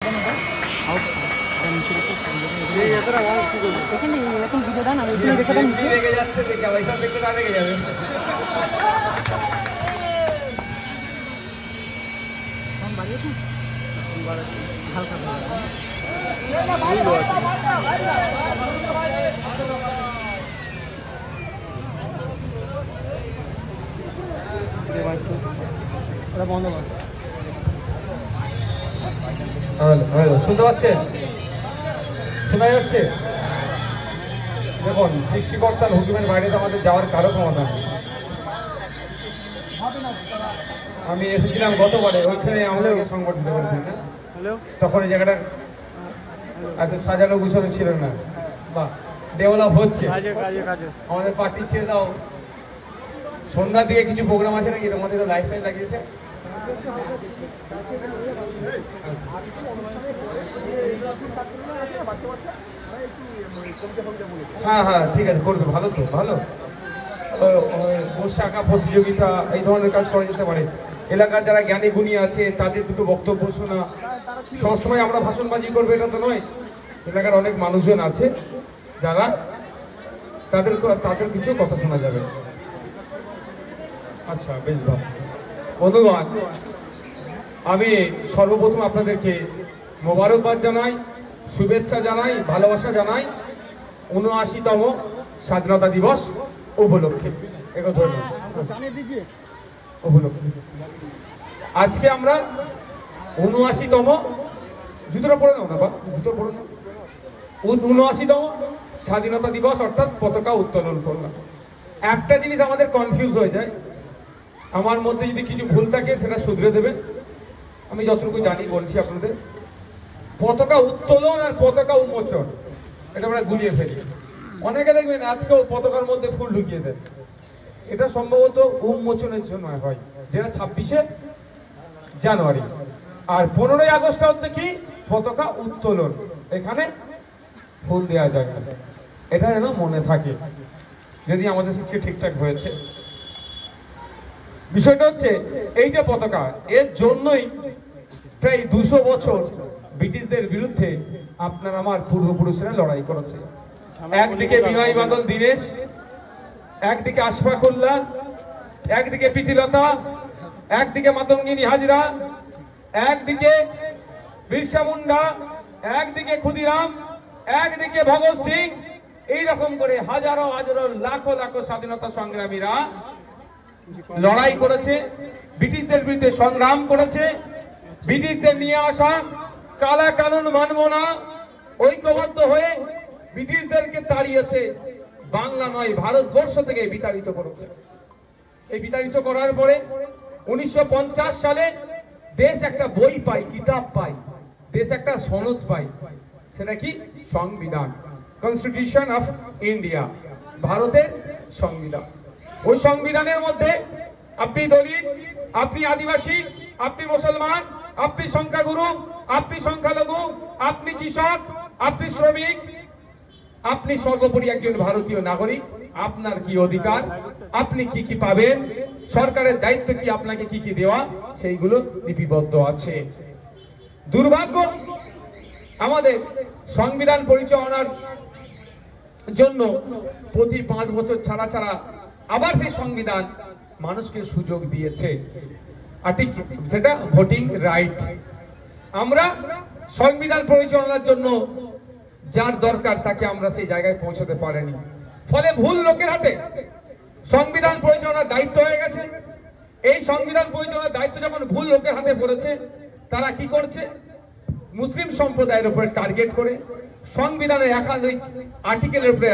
এখন ভিডিও দেন আমি এখানে দেখে দেন নিচে রেগে যাচ্ছে দেখে ভাই সব দেখতে না রেগে যাবে हम बारिश है हल्का বন্ধ কর শুনতে পাচ্ছেন? শোনা যাচ্ছে? দেখুন, সৃষ্টিকর্তার হুকুমের বাইরে তো আমাদের যাওয়ার কারো ক্ষমতা নেই। আমি এসেছিলাম গতবারে, ওইখানে আমাদেরকে সংগঠিত করেছেন না, তখন এই জায়গাটা এত সাজানো গুছানো ছিল না। বা ডেভেলপ হচ্ছে আমাদের পার্টি ছেড়ে দাও। সন্ধ্যার দিকে কিছু প্রোগ্রাম আছে নাকি তোমাদের? লাইফ লাইন লাগিয়েছে। হ্যাঁ হ্যাঁ ঠিক আছে, করবে। ভালো তো, ভালো। বসে আঁকা প্রতিযোগিতা, এই ধরনের কাজ করা যেতে পারে। এলাকার যারা জ্ঞানী গুণী আছে তাদের দুটো বক্তব্য শোনা। সবসময় আমরা ভাষণবাজি করবো এটা তো নয়। এলাকার অনেক মানুষজন আছে যারা তাদের কিছু কথা শোনা যাবে। আচ্ছা, বেশ ভালো। বন্ধুগণ, আমি সর্বপ্রথম আপনাদেরকে মোবারকবাদ জানাই, শুভেচ্ছা জানাই, ভালোবাসা জানাই ৭৯তম স্বাধীনতা দিবস উপলক্ষে। আজকে আমরা ৭৯তম, জুতোটা পড়ে নাও না বা, জুতো পড়ে নাও, ৭৯তম স্বাধীনতা দিবস অর্থাৎ পতাকা উত্তোলন করলাম। একটা জিনিস আমাদের কনফিউজ হয়ে যায়, আমার মধ্যে যদি কিছু ভুল থাকে সেটা শুধরে দেবেন। আমি যতটুকু জানি বলছি আপনাদের। পতাকা উত্তোলন আর পতাকা উন্মোচন এটা আমরা গুলিয়ে ফেলি। অনেকে দেখবেন আজকেও পতাকার মধ্যে ফুল ঢুকিয়ে দেন। এটা সম্ভবত উন্মোচনের জন্য হয়, যেটা ২৬শে জানুয়ারি। আর ১৫ই আগস্ট হচ্ছে কি পতাকা উত্তোলন, এখানে ফুল দেওয়া যায় না। এটা যেন মনে থাকে, যদি আমাদের শিক্ষা ঠিকঠাক হয়েছে। বিষয়টা হচ্ছে এই যে পতাকা, এর জন্যই প্রায় ২০০ বছর ব্রিটিশদের বিরুদ্ধে আপনার আমার পূর্বপুরুষেরা লড়াই করেছে। একদিকে বিনয় বাদল দীনেশ, একদিকে আশফাকুল্লাহ, একদিকে প্রীতিলতা, একদিকে মাতঙ্গিনী হাজরা, একদিকে বিরসা মুন্ডা, একদিকে ক্ষুদিরাম, একদিকে ভগৎ সিং। এইরকম করে হাজারো হাজারো লাখো লাখো স্বাধীনতা সংগ্রামীরা লড়াই করেছে, ব্রিটিশদের বিরুদ্ধে সংগ্রাম করেছে। ব্রিটিশদের নিয়ে আসা কালা কানুন মানব না, ঐক্যবদ্ধ হয়ে ব্রিটিশদেরকে তাড়িয়েছে। বাংলা নয়, ভারতবর্ষ থেকে বিতাড়িত করেছে। এই বিতাড়িত করার পরে ১৯৫০ সালে দেশ একটা বই পায়, কিতাব পায়, দেশ একটা সনদ পায়। সেটা কি? সংবিধান, কনস্টিটিউশন অফ ইন্ডিয়া, ভারতের সংবিধান। ওই সংবিধানের মধ্যে আপনি দলিত, আপনি আদিবাসী, আপনি মুসলমান, আপনি সংখ্যাগুরু, আপনি সংখ্যালঘু, আপনি কৃষক, আপনি শ্রমিক, আপনি সর্বোপরি একজন ভারতীয় নাগরিক। আপনার কি অধিকার, আপনি কি কি পাবেন, সরকারের দায়িত্ব কি, আপনাকে কি কি দেওয়া, সেইগুলো লিপিবদ্ধ আছে। দুর্ভাগ্য, আমাদের সংবিধান পরিচালনার জন্য প্রতি ৫ বছর ছাড়া ছাড়া আবার সেই সংবিধান মানুষকে সুযোগ দিয়েছে, আর ঠিক সেটা ভোটিং রাইট। আমরা সংবিধান পরিচালনার জন্য যার দরকার তাকে আমরা সেই জায়গায় পৌঁছতে পারিনি। ফলে ভুল লোকের হাতে সংবিধান পরিচালনার দায়িত্ব হয়ে গেছে। এই সংবিধান পরিচালনার দায়িত্ব যখন ভুল লোকের হাতে পড়েছে, তারা কি করছে? মুসলিম সম্প্রদায়ের উপরে টার্গেট করে, সংবিধানের একাধিক আর্টিকেলের উপরে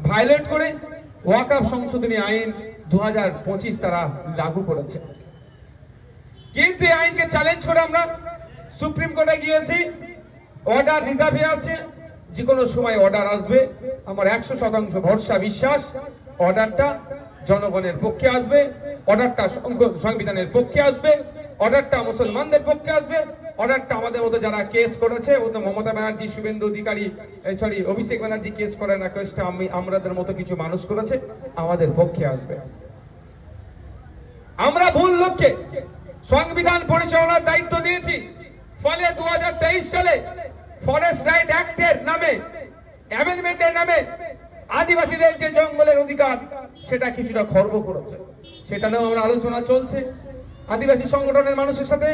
ভায়োলেট করে ওয়াকফ সংশোধনী আইন ২০২৫ তারা লাগু করেছে। কিন্তু এই আইনকে চ্যালেঞ্জ করে আমরা সুপ্রিম কোর্টে গিয়েছি। অর্ডার রিজার্ভে আছে, যে কোনো সময় অর্ডার আসবে। আমার ১০০% ভরসা, বিশ্বাস অর্ডারটা জনগণের পক্ষে আসবে, অর্ডারটা সংবিধানের পক্ষে আসবে, অর্ডারটা মুসলমানদের পক্ষে আসবে, অর্ডারটা আমাদের মতো যারা কেস করেছে, মমতা ব্যানার্জি, শুভেন্দু অধিকারী, অভিষেক ব্যানার্জি কেস করে না, কেসটা আমাদের মতো কিছু মানুষ করেছে, আমাদের পক্ষে আসবে। আমরা ভুল লোককে সংবিধান পরিচালনার দায়িত্ব দিয়েছি। ফলে 2023 সালে ফরেস্ট রাইট অ্যাক্টের নামে, অ্যামেন্ডমেন্টের নামে আদিবাসীদের যে জঙ্গলের অধিকার সেটা কিছুটা খর্ব করেছে। সেটা নিয়েও আমরা আলোচনা চলছে আদিবাসী সংগঠনের মানুষের সাথে।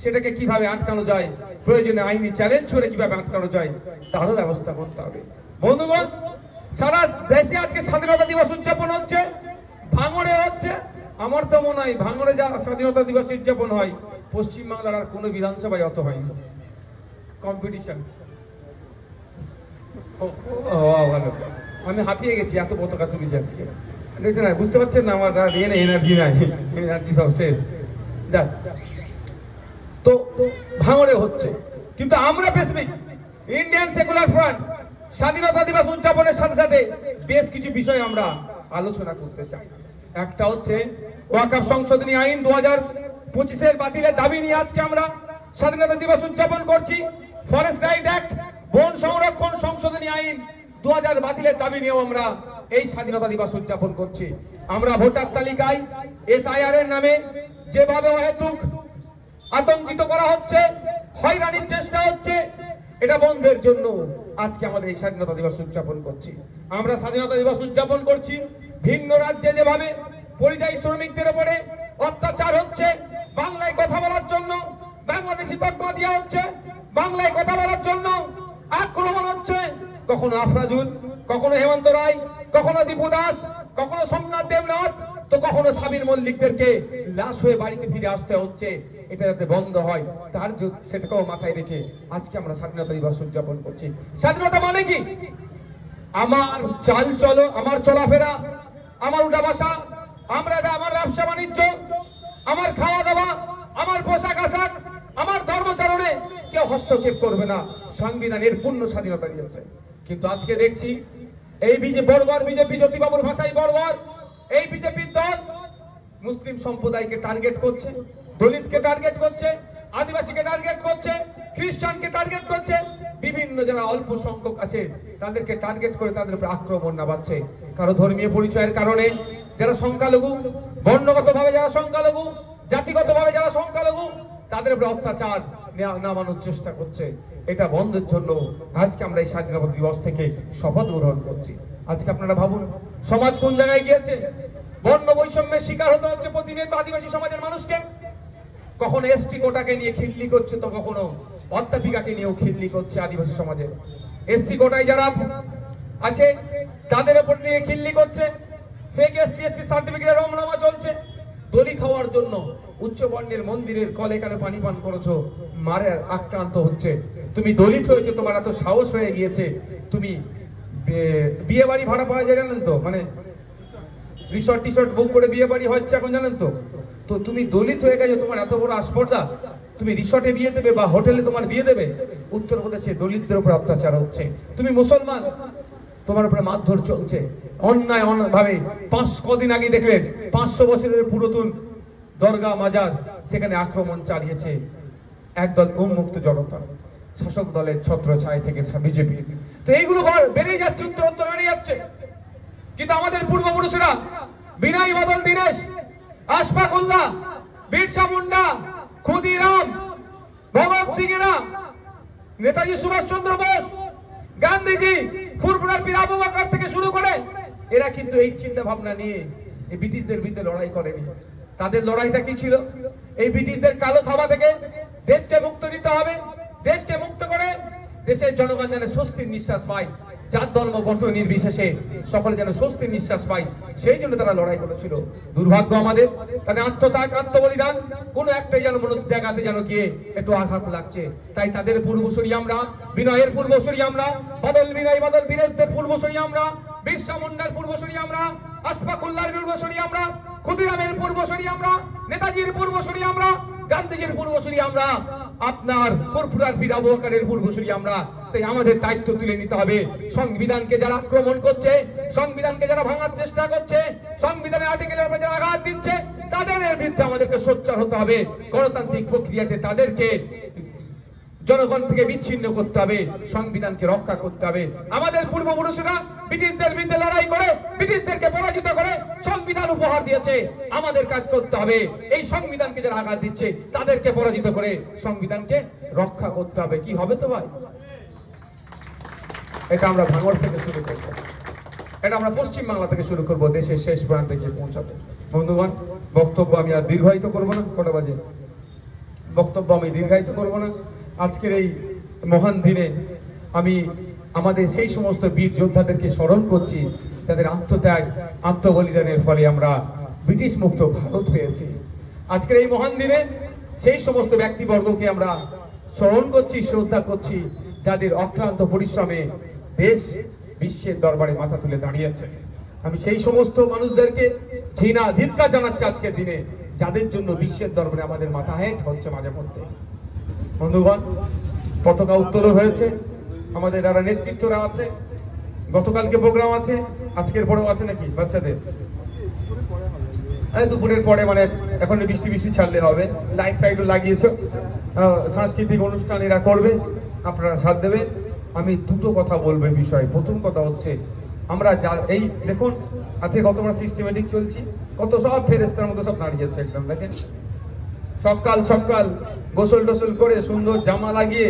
সেটাকে কিভাবে আটকানো যায়, প্রয়োজনে আইনি চ্যালেঞ্জ করে কিভাবে আটকানো যায় তারও ব্যবস্থা করতে হবে। বন্ধুগণ, সারা দেশে আজকে স্বাধীনতা দিবস উদযাপন হচ্ছে, ভাঙড়ে হচ্ছে। আমার তো মনে হয় ভাঙড়ে যা স্বাধীনতা দিবস উদযাপন হয়, পশ্চিমবাংলার আর কোনো বিধানসভায় অত হয়নি কম্পিটিশন। ভালো, আমি হাঁপিয়ে গেছি, এত পতাকা তুলি যাচ্ছে। দেখছেন না, বুঝতে পারছেন না আমার এনার্জি নাই, এনার্জি সব শেষ। তো ভাঙড়ে হচ্ছে, কিন্তু আমরা স্পেসিফিক ইন্ডিয়ান সেকুলার ফ্রন্ট স্বাধীনতা দিবস উদযাপনের সাথে সাথে বেশ কিছু বিষয় আমরা আলোচনা করতে চাই। একটা হচ্ছে ওয়াকফ সংশোধনী আইন 2025-এর বাতিলের দাবি নিয়ে আজকে আমরা স্বাধীনতা দিবস উদযাপন করছি। ফরেস্ট রাইট অ্যাক্ট, বন সংরক্ষণ সংশোধনী আইন 2000 বাতিলের দাবি নিয়েও আমরা এই স্বাধীনতা দিবস উদযাপন করছি। আমরা ভোটার তালিকায় SIR এর নামে যেভাবে অহেতুক আতঙ্কিত করা হচ্ছে, হয়রানির চেষ্টা হচ্ছে, এটা বন্ধের জন্য আজকে আমাদের এই স্বাধীনতা দিবস উদযাপন করছি। আমরা স্বাধীনতা দিবস উদযাপন করছি ভিন্ন রাজ্যে যেভাবে পরিযায়ী শ্রমিকদের উপরে অত্যাচার হচ্ছে, বাংলায় কথা বলার জন্য বাংলাদেশি তকমা দেওয়া হচ্ছে, বাংলায় কথা বলার জন্য আক্রমণ হচ্ছে, কখনো আফরাজুল, কখনো হেমন্ত রায়, কখনো দীপু দাস, কখনো সোমনাথ দেবনাথ, তো কখনো সাবির মল্লিকদেরকে লাশ হয়ে বাড়িতে ফিরে আসতে হচ্ছে। এটা যাতে বন্ধ হয় তার সেটাকেও মাথায় রেখে আজকে আমরা স্বাধীনতা দিবস উদযাপন করছি। স্বাধীনতা মানে কি? আমার চাল চলো, আমার চলাফেরা, আমার উঠা বসা, আমার ব্যবসা বাণিজ্য, আমার খাওয়া দাওয়া, আমার পোশাক আশাক, আমার ধর্মচারণে কেউ হস্তক্ষেপ করবে না। সংবিধানের পূর্ণ স্বাধীনতা দিয়েছে। কিন্তু আজকে দেখছি এই বিজেপি জ্যোতিবাবুর ভাষায় বর্বর, এই বিজেপির দল মুসলিম সম্প্রদায়কে টার্গেট করছে, দলিতকে টার্গেট করছে, আদিবাসীকে টার্গেট করছে, খ্রিস্টানকে টার্গেট করছে, বিভিন্ন যারা অল্প সংখ্যক আছে তাদেরকে টার্গেট করে তাদের উপর আক্রমণ নামাচ্ছে। কারো ধর্মীয় পরিচয়ের কারণে যারা সংখ্যালঘু, বর্ণগতভাবে যারা সংখ্যালঘু, জাতিগতভাবে যারা সংখ্যালঘু, তাদের উপর অত্যাচার নামানোর চেষ্টা করছে। এটা বন্ধের জন্য আজকে আমরা এই স্বাধীনতা দিবস থেকে শপথ গ্রহণ করছি। আজকে আপনারা ভাবুন সমাজ কোন জায়গায় গিয়েছে। বর্ণ বৈষম্যের শিকার হতে হচ্ছে প্রতিনিয়ত আদিবাসী সমাজের মানুষকে। কখনো ST কোটাকে নিয়ে খিল্লি করছে, তো কখনো অধ্যাপিকাকে নিয়েও খিল্লি করছে আদিবাসী সমাজের। SC কোটায় যারা আছে তাদের উপর নিয়ে খিল্লি করছে, ফেক ST/SC সার্টিফিকেটের রমনামা চলছে। দলিত হওয়ার জন্য উচ্চ বর্ণের মন্দিরের কলে কালে পানি পান করেছো, মারে আক্রান্ত হচ্ছে। তুমি দলিত হয়েছে, তোমার এত সাহস হয়ে গিয়েছে, তুমি বিয়ে বাড়ি ভাড়া পাওয়া যায় জানেন তো, মানে রিসর্ট টিসর্ট বুক করে বিয়ে বাড়ি হচ্ছে এখন জানেন তো। তো তুমি দলিত হয়ে গেছো, তোমার এত বড় আসপর্দা, তুমি রিসর্টে বিয়ে দেবে বা হোটেলে তোমার বিয়ে দেবে। উত্তরপ্রদেশে দলিতদের উপর অত্যাচার হচ্ছে। তুমি মুসলমান, তোমার উপরে মারধর চলছে অন্যায় ভাবে। কদিন আগে দেখলেন 500 বছরের পুরাতন দরগা মাজার, সেখানে আক্রমণ চালিয়েছে একদল উন্মুক্ত জনতা, শাসক দলের ছত্রছায়া থেকে বিজেপি। তো এইগুলো বেড়ে যাচ্ছে, উত্তর বেড়ে যাচ্ছে। কিন্তু আমাদের পূর্বপুরুষরা বিনয় বাদল দীনেশ, আশফাক উল্লাহ, বিরসা মুন্ডা, ক্ষুদিরাম, ভগৎ সিং এরা, নেতাজি সুভাষচন্দ্র বোস, গান্ধীজি, ফুরফুরার পীর আবু বকর থেকে শুরু করে এরা কিন্তু এই চিন্তা ভাবনা নিয়ে এই ব্রিটিশদের বিরুদ্ধে লড়াই করেনি। তাদের লড়াইটা কি ছিল? এই ব্রিটিশদের কালো থাবা থেকে দেশকে মুক্ত দিতে হবে। দেশকে মুক্ত করে দেশের জনগণ যেন স্বস্তির নিঃশ্বাস পায়, জাত ধর্ম বর্ণ নির্বিশেষে সকলে যেন স্বস্তির নিঃশ্বাস পায়, সেই জন্য তারা লড়াই করেছিল। দুর্ভাগ্য আমাদের, তাদের আত্মত্যাগ, আত্মবলিদান কোনো একটাই যেন মনোজ জায়গাতে যেন গিয়ে একটু আঘাত লাগছে। তাই তাদের পূর্বসূরি আমরা, বিনয়ের পূর্বসূরি আমরা, বিনয় বাদল দীনেশদের পূর্বসূরি আমরা, বিরসা মুন্ডার পূর্বসূরি আমরা, আশফাক উল্লাহর পূর্বসূরি আমরা, ক্ষুদিরামের পূর্বসূরি আমরা, নেতাজির পূর্বসূরি আমরা, গান্ধীজির পূর্বসূরি আমরা, আপনার ফুরফুরার পীর আবু বকরের পূর্বসূরি আমরা। তাই আমাদের দায়িত্ব তুলে নিতে হবে। সংবিধানকে যারা আক্রমণ করছে, সংবিধানকে যারা ভাঙার চেষ্টা করছে, সংবিধানের আর্টিকেলের উপরে যারা আঘাত দিচ্ছে, তাদের বিরুদ্ধে আমাদেরকে সোচ্চার হতে হবে। গণতান্ত্রিক প্রক্রিয়াতে তাদেরকে জনগণ থেকে বিচ্ছিন্ন করতে হবে, সংবিধানকে রক্ষা করতে হবে। আমাদের পূর্বপুরুষরা ব্রিটিশদের বিরুদ্ধে লড়াই করে ব্রিটিশদেরকে পরাজিত করে সংবিধান উপহার দিয়েছে। আমাদের কাজ করতে হবে এই সংবিধানকে যারা আঘাত দিচ্ছে তাদেরকে পরাজিত করে সংবিধানকে রক্ষা করতে হবে। কি হবে তো ভাই? এটা আমরা ভাঙড় থেকে শুরু করব, এটা আমরা পশ্চিম বাংলা থেকে শুরু করব, দেশের শেষ প্রান্তে গিয়ে পৌঁছাবো। বন্ধুগণ, বক্তব্য আমি আর দীর্ঘায়িত করবো না। কটা বাজে? বক্তব্য আমি দীর্ঘায়িত করব না। আজকের এই মহান দিনে আমি আমাদের সেই সমস্ত বীর যোদ্ধাদেরকে স্মরণ করছি যাদের আত্মত্যাগ আত্মবলিদানের ফলে আমরা ব্রিটিশ মুক্ত ভারত পেয়েছি। আজকের এই মহান দিনে সেই সমস্ত ব্যক্তিবর্গকে আমরা স্মরণ করছি, শ্রদ্ধা করছি, যাদের অক্লান্ত পরিশ্রমে দেশ বিশ্বের দরবারে মাথা তুলে দাঁড়িয়েছে। আমি সেই সমস্ত মানুষদেরকে ঘৃণা ধিক্কার জানাচ্ছি আজকের দিনে, যাদের জন্য বিশ্বের দরবারে আমাদের মাথা হেঁট হচ্ছে মাঝে মধ্যে। বন্ধুগণ, পতাকা উত্তোলন হয়েছে, আমাদের যারা নেতৃত্বরা আছে, গতকালকে প্রোগ্রাম আছে, আজকের পরেও আছে নাকি বাচ্চাদের? দুপুরের পরে, মানে এখন বৃষ্টি বৃষ্টি ছাড়লে হবে। লাইট ফাইটও লাগিয়েছো, সাংস্কৃতিক অনুষ্ঠান এরা করবে, আপনারা সাথ দেবে। আমি দুটো কথা বলবো বিষয়। প্রথম কথা হচ্ছে, আমরা এই দেখুন আজকে কত বড় সিস্টেমেটিক চলছি, কত সব ফেরেস্তার মতো সব দাঁড়িয়েছে একদম। দেখেন সকাল সকাল গোসল টোসল করে সুন্দর জামা লাগিয়ে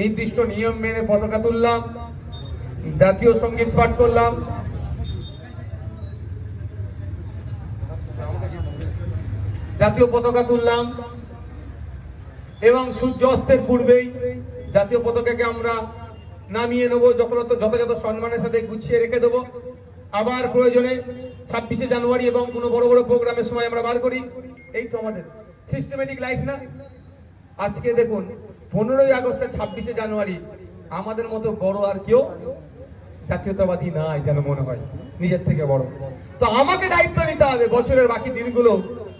নির্দিষ্ট নিয়ম মেনে পতাকা তুললাম, জাতীয় সঙ্গীত পাঠ করলাম, জাতীয় পতাকা তুললাম এবং সূর্য অস্তের পূর্বেই জাতীয় পতাকাকে আমরা নামিয়ে নেবো, যথাযথ সম্মানের সাথে গুছিয়ে রেখে দেবো। আবার প্রয়োজনে 26শে জানুয়ারি এবং কোনো বড় বড় প্রোগ্রামের সময় আমরা বার করি। এই তো আমাদের সিস্টেমেটিক লাইফ না? আজকে দেখুন 15ই আগস্টের 26শে জানুয়ারি আমাদের মতো বড় আর কেউ জাতীয়তাবাদী নাই যেন মনে হয়, নিজের থেকে বড়। তো আমাকে দায়িত্ব নিতে হবে বছরের বাকি দিনগুলো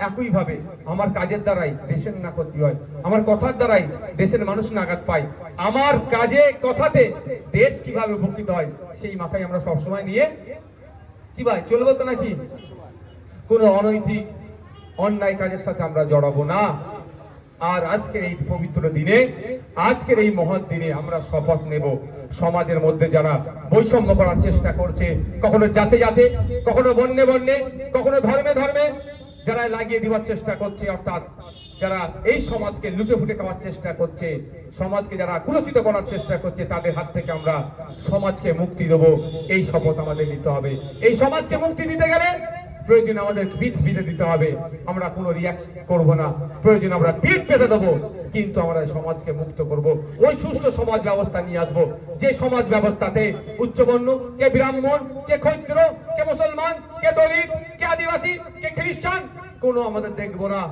একইভাবে আমার কাজের দ্বারাই দেশের না ক্ষতি হয়, আমার কথার দ্বারাই দেশের মানুষ না আঘাত পায়, আমার কাজে কথাতে দেশ কিভাবে উপকৃত হয় সেই মাথায় আমরা সবসময় নিয়ে কি ভাই চলবো তো নাকি? কোনো অনৈতিক অন্যায় কাজের সাথে আমরা জড়াবো না। আর আজকের এই পবিত্র দিনে, আজকের এই মহৎ দিনে আমরা শপথ নেব, সমাজের মধ্যে যারা বৈষম্য করার চেষ্টা করছে, কখনো জাতে জাতে, কখনো বর্ণে বর্ণে, কখনো ধর্মে ধর্মে যারা লাগিয়ে দেওয়ার চেষ্টা করছে, অর্থাৎ যারা এই সমাজকে লুটে ফুটে খাওয়ার চেষ্টা করছে, সমাজকে যারা কুলসিত করার চেষ্টা করছে, তাদের হাত থেকে আমরা সমাজকে মুক্তি দেব, এই শপথ আমাদের নিতে হবে। এই সমাজকে মুক্তি দিতে গেলে প্রয়োজন আমাদের পিঠ পেতে দিতে হবে, আমরা কোনো রিয়াক্ট করব না, প্রয়োজন আমরা পিঠ পেতে দেবো, কিন্তু আমরা সমাজকে মুক্ত করব, ওই সুস্থ সমাজ ব্যবস্থা নিয়ে আসবো, যে সমাজ ব্যবস্থাতে উচ্চবর্ণ, কে ব্রাহ্মণ, কে ক্ষত্র, কে মুসলমান, কে দলিত, কে আদিবাসী, কে খ্রিস্টান, কোনো আমাদের দেখবো না।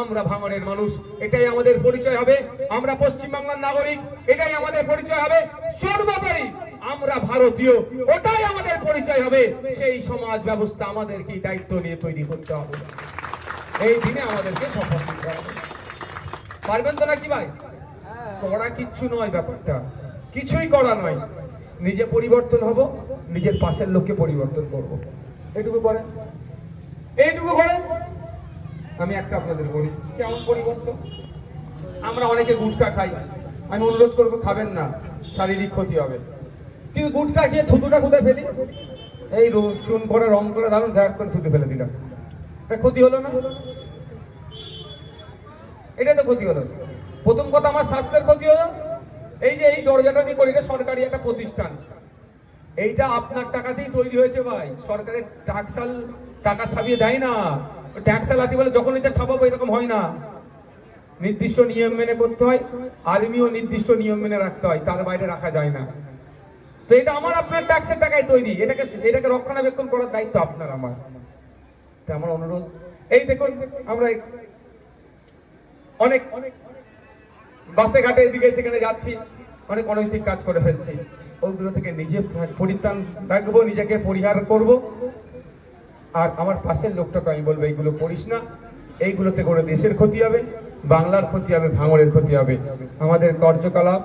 আমরা ভাঙড়ের মানুষ, এটাই আমাদের পরিচয় হবে। আমরা পশ্চিমবাংলার নাগরিক, এটাই আমাদের পরিচয় হবে। সর্বোপরি আমরা ভারতীয়, ওটাই আমাদের পরিচয় হবে। সেই সমাজ ব্যবস্থা আমাদেরকে দায়িত্ব নিয়ে তৈরি করতে হবে। এই দিনে আমাদেরকে শপথ নিতে হবে। পারবেন তো নাকি ভাই? করা কিচ্ছু নয়, ব্যাপারটা কিছুই করা নয়। নিজে পরিবর্তন হব, নিজের পাশের লোককে পরিবর্তন করব, এইটুকু করেন, এইটুকু করেন। আমি একটা আপনাদের বলি, কেমন পরিবর্তন? আমরা অনেকে গুটখা খাই, আমি অনুরোধ করবো খাবেন না, শারীরিক ক্ষতি হবে। কিন্তু গুটখা খেয়ে থুতুটা কোথায় ফেলি? এই চুন করে রং করে দারুন ঘাট করে থুতু ফেলে দিলাম, ক্ষতি হলো না? এটাই তো ক্ষতি হলো। প্রথম কথা আমার স্বাস্থ্যের ক্ষতি হলো। এই যে এই দরজাটা দিয়ে করি, এটা সরকারি একটা প্রতিষ্ঠান, এইটা আপনার টাকাতেই তৈরি হয়েছে ভাই। সরকারের ট্যাক্সাল টাকা ছাপিয়ে দেয় না, ট্যাক্সাল আছে বলে যখন ইচ্ছা ছাপাবো এরকম হয় না। নির্দিষ্ট নিয়ম মেনে করতে হয়, আর্মিও নির্দিষ্ট নিয়ম মেনে রাখতে হয়, তার বাইরে রাখা যায় না। তো এটা আমার আপনার ট্যাক্সের টাকায় তৈরি, এটাকে রক্ষণাবেক্ষণ করার দায়িত্ব আপনার আমার। আমার অনুরোধ, এই দেখুন আমরা অনেক বাসে ঘাটে এদিকে সেখানে যাচ্ছি, অনেক অনৈতিক কাজ করে ফেলছি। ওইগুলো থেকে নিজে পরিত্রাণ রাখবো, নিজেকে পরিহার করব। আর আমার পাশের লোকটাকে আমি বলবো এইগুলো করিস না, এইগুলোতে করে দেশের ক্ষতি হবে, বাংলার ক্ষতি হবে, ভাঙড়ের ক্ষতি হবে। আমাদের কার্যকলাপ,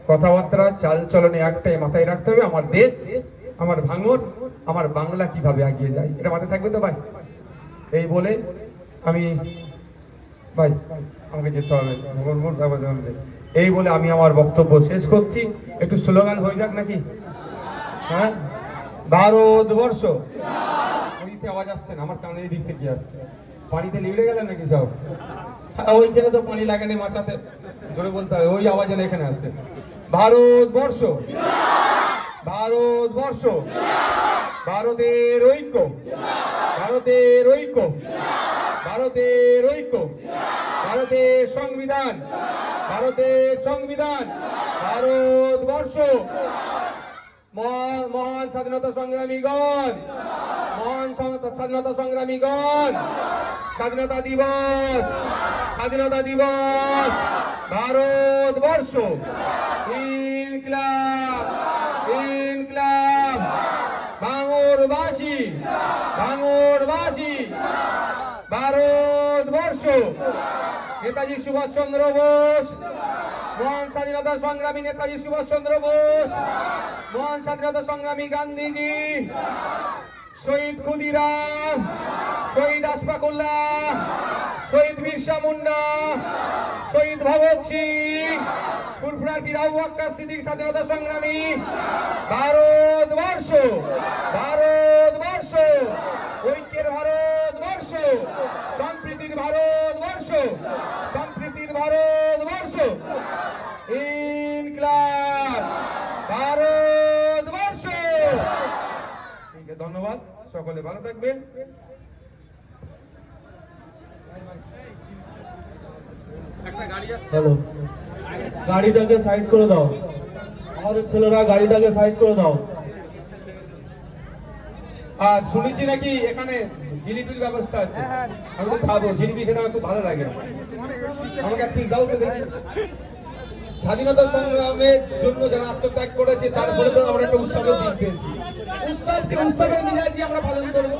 কথাবার্তা, চাল চলনে একটাই মাথায় রাখতে হবে, আমার দেশ, আমার ভাঙড়, আমার বাংলা কিভাবে এগিয়ে যায়, এটা মাথায় থাকবে তো ভাই। এই বলে আমি ভাই আমাকে যেতে হবে। এই বলে আমি আমার বক্তব্য শেষ করছি। একটু স্লোগান হয়ে যাক নাকি? হ্যাঁ, ভারতবর্ষ। ওইতে আওয়াজ আসছে না, আমার কানের দিক থেকে আসছে। পানিতে লিবড়ে গেলেন নাকি সব? ওইখানে তো পানি লাগেনি মাচাতে, জোরে বলতে হবে, ওই আওয়াজ না এখানে আসছে। ভারতবর্ষ, ভারতবর্ষ, ভারতের ঐক্য, ভারতের ঐক্য, ভারতের ঐক্য, ভারতের সংবিধান, ভারতের সংবিধান, ভারতবর্ষ। মহান স্বাধীনতা সংগ্রামীগণ, মহান স্বাধীনতা সংগ্রামীগণ, স্বাধীনতা দিবস, স্বাধীনতা দিবস। ভারতবর্ষ, ইনকিলাব, ইনকিলাব। ভাঙড়বাসী, ভাঙড়বাসী, ভারতবর্ষ। নেতাজি সুভাষচন্দ্র বোস, মহান স্বাধীনতা সংগ্রামী নেতাজি সুভাষচন্দ্র বোস, মহান স্বাধীনতা সংগ্রামী গান্ধীজি, শহীদ ক্ষুদিরাম, শহীদ আশফাকুল্লাহ, শহীদ বিরসা মুন্ডা, শহীদ ভগৎ সিং, ফুরফুরার পীর আবু বকর সিদ্দিক স্বাধীনতা সংগ্রামী। ভারতবর্ষ, ভারতবর্ষ, ঐক্যের ভারতবর্ষ, সম্প্রীতির ভারতবর্ষ, সম্প্রীতির ভারতবর্ষ। ইনকিলাব, ভারতবর্ষ। ঠিক আছে, ধন্যবাদ, সকলে ভালো থাকবেন। চলো, গাড়িটাকে সাইড করে দাও, আমাদের ছেলেরা গাড়িটাকে সাইড করে দাও। আর শুনেছি নাকি এখানে জিলিপির ব্যবস্থা আছে, আমি তো খাবো জিলিপি, খেতে আমার খুব ভালো লাগে। আমাকে এক পিস দাও তো দেখি। স্বাধীনতা সংগ্রামের জন্য যারা আত্মত্যাগ করেছে তারপরে তো আমরা একটা উৎসবের দিন পেয়েছি। উৎসবের মিজাজি আমরা পালন করবো।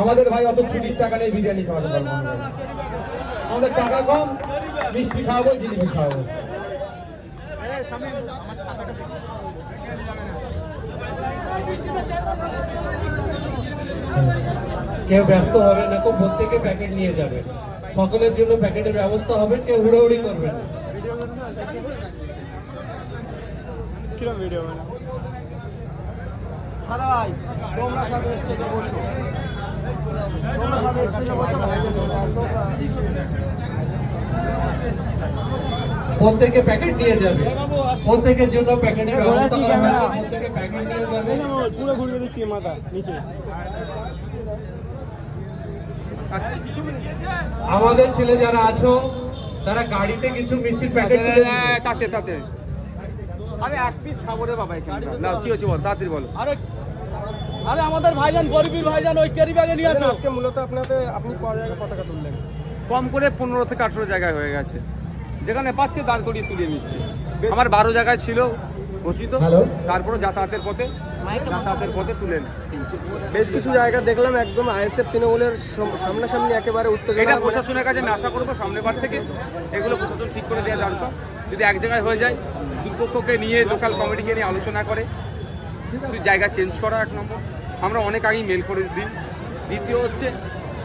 আমাদের ভাই অত ছুটির টাকা নেই বিরিয়ানি খাওয়াতে পারবো না। আমাদের টাকা কম, মিষ্টি খাওয়াবো, জিলিপি খাওয়াবো। কেউ ব্যস্ত হবে না, কেউ প্রত্যেকে প্যাকেট নিয়ে যাবে, সকলের জন্য প্যাকেটের ব্যবস্থা হবে, কেউ হুড়োহুড়ি করবে না। প্রত্যেকে প্যাকেট নিয়ে যাবে, প্রত্যেকের জন্য প্যাকেটের ব্যবস্থা করা হয়েছে, প্রত্যেকে প্যাকেট নিয়ে যাবে। পুরো ঘুরিয়ে দিচ্ছি মাথা নিচে। আমাদের ছেলে যারা আছো তারা গাড়িতে কিছু মিষ্টির প্যাকেট তাতে তাতে আরে এক পিস খাবো রে বাবা এখানে। না কি হচ্ছে বল, তাড়াতাড়ি বলো। আরে আরে আমাদের ভাইজান গরিবীর ভাইজান ওই ক্যারি ব্যাগে নিয়ে আসো। আজকে মূলত আপনি কয় জায়গায় পতাকা তুললেন? কম করে 15 থেকে 18 জায়গায় হয়ে গেছে, যেখানে পাচ্ছে দাঁড় করিয়ে তুলে নিচ্ছে। আমার 12 জায়গায় ছিল ঘোষিত, তারপরে যাতায়াতের পথে তুলে নিচ্ছে। বেশ কিছু জায়গা দেখলাম একদম আইএসএফ তৃণমূলের সামনাসামনি একেবারে উত্তেজনা। এটা প্রশাসনের কাছে আমি আশা করবো সামনের বার থেকে এগুলো প্রশাসন ঠিক করে দেওয়া দরকার। যদি এক জায়গায় হয়ে যায়, দুপক্ষকে নিয়ে লোকাল কমিটিকে নিয়ে আলোচনা করে জায়গা চেঞ্জ করা এক নম্বর। আমরা অনেক আগেই মেল করে দিই। দ্বিতীয় হচ্ছে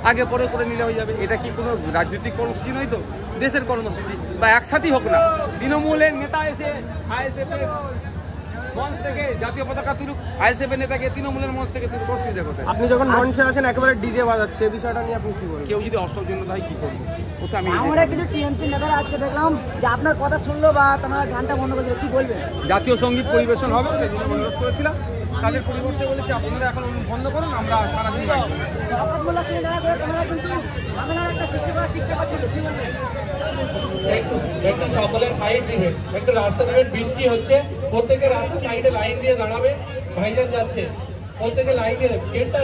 আগে পরে করে নিলে হয়ে যাবে। এটা কি কোনো রাজনৈতিক কর্মসূচি নয় তো, দেশের কর্মসূচি, বা একসাথেই হোক না। তৃণমূলের নেতা এসে আইএসএফের মঞ্চ থেকে জাতীয় পতাকা তুলুক, আইএসএফের নেতাকে তৃণমূলের মঞ্চ থেকে তুলুক, অসুবিধা কোথায়? আপনি যখন মঞ্চে আছেন একেবারে ডিজে বাজাচ্ছে, বিষয়টা নিয়ে আপনি কি বলবেন? কেউ যদি অসৌজন্য হয় কি করবো, ও তো আমি আমরা কিছু টিএমসি নেতারা আজকে দেখলাম যে আপনার কথা শুনলো বা তোমার গানটা বন্ধ করে দিল, কি বলবেন? জাতীয় সঙ্গীত পরিবেশন হবে সেই জন্য অনুরোধ করেছিলাম। তাদের পরিবর্তে বলেছি আপনারা এখন বন্ধ করুন, আমরা সারাদিন সাদাত মোল্লার সঙ্গে দেখা করে তোমরা কিন্তু ঝামেলার একটা সৃষ্টি করার চেষ্টা করছিল, কি বলবেন? একটু সকলের সাইড দিবেন, একটু রাস্তা দেবেন, বৃষ্টি হচ্ছে, প্রত্যেকে রাস্তা সাইডে লাইন দিয়ে দাঁড়াবে। ভাইজান যাচ্ছে, প্রত্যেকে লাইন দিয়ে গেটটা